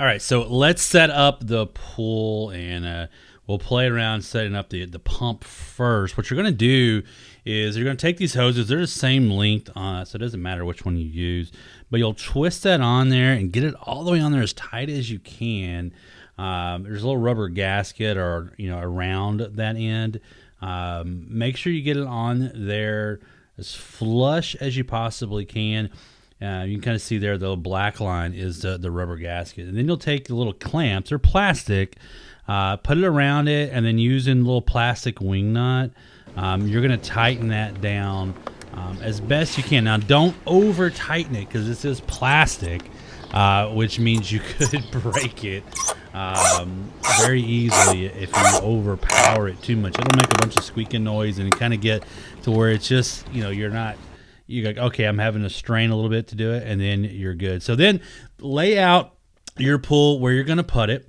All right, so let's set up the pool, and we'll play around setting up the pump first. What you're going to do is you're going to take these hoses. They're the same length, so it doesn't matter which one you use. But you'll twist that on there and get it all the way on there as tight as you can. There's a little rubber gasket or around that end. Make sure you get it on there as flush as you possibly can. You can kind of see there the black line is the rubber gasket. And then you'll take the little clamps, they're plastic, put it around it, and then using a little plastic wing nut, you're going to tighten that down as best you can. Now, don't over tighten it because this is plastic, which means you could break it very easily if you overpower it too much. It'll make a bunch of squeaking noise and kind of get to where it's just, you're like, okay, I'm having to strain a little bit to do it, and then you're good. So then lay out your pool where you're going to put it,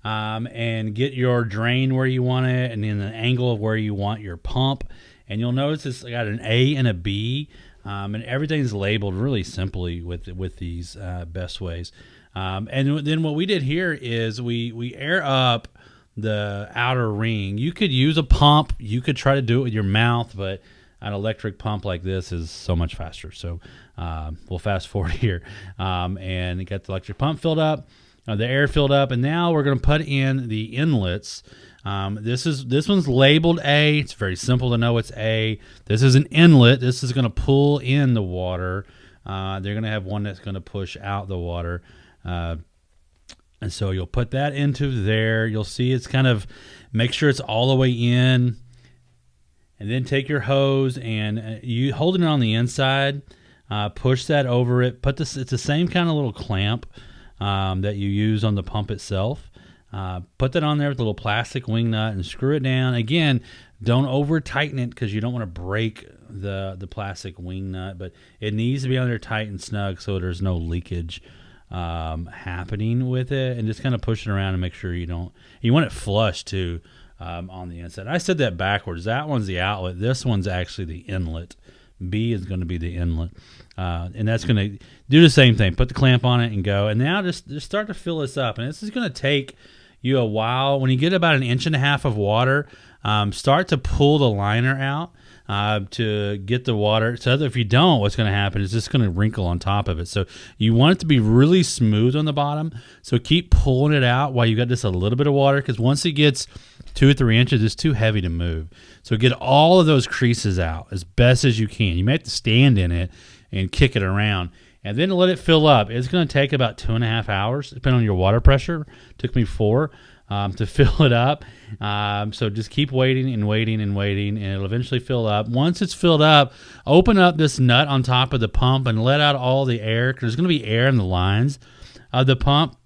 and get your drain where you want it, and then the angle of where you want your pump. And you'll notice it's got an A and a B, and everything's labeled really simply with these Bestways. And then what we did here is we air up the outer ring. You could use a pump. You could try to do it with your mouth, but an electric pump like this is so much faster. So we'll fast forward here, and get the electric pump filled up, the air filled up, and now we're going to put in the inlets. This one's labeled A. It's very simple to know it's A. This is an inlet. This is going to pull in the water. They're going to have one that's going to push out the water. And so you'll put that into there. You'll see it's kind of, make sure it's all the way in. And then take your hose and you holding it on the inside, push that over it. It's the same kind of little clamp that you use on the pump itself. Put that on there with a little plastic wing nut and screw it down. Again, don't over tighten it because you don't want to break the plastic wing nut, but it needs to be on there tight and snug so there's no leakage happening with it. And just kind of push it around and make sure you want it flush too. On the inside. I said that backwards. That one's the outlet. This one's actually the inlet. B is going to be the inlet. And that's going to do the same thing. Put the clamp on it and go. And now just start to fill this up. And this is going to take you a while. When you get about 1.5 inches of water, start to pull the liner out to get the water. So if you don't, what's going to happen is it's going to wrinkle on top of it. So you want it to be really smooth on the bottom. So keep pulling it out while you got just a little bit of water, because once it gets 2 or 3 inches, it's too heavy to move. So get all of those creases out as best as you can. You may have to stand in it and kick it around, and then let it fill up. It's going to take about 2.5 hours, depending on your water pressure. It took me 4 to fill it up. So just keep waiting and waiting and waiting, and it'll eventually fill up. Once it's filled up, open up this nut on top of the pump and let out all the air, because there's going to be air in the lines of the pump.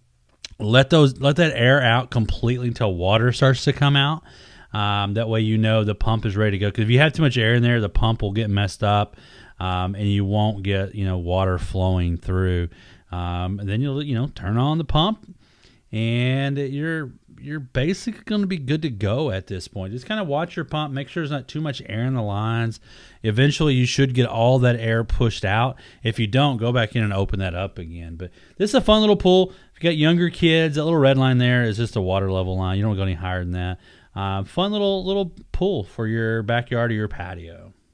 Let that air out completely until water starts to come out. That way the pump is ready to go. Because if you have too much air in there, the pump will get messed up, and you won't get water flowing through. And then you'll turn on the pump, and you're basically going to be good to go at this point. Just kind of watch your pump, make sure there's not too much air in the lines. Eventually, you should get all that air pushed out. If you don't, go back in and open that up again. But this is a fun little pool. If you got younger kids, that little red line there is just a water level line. You don't go any higher than that. Fun little pool for your backyard or your patio.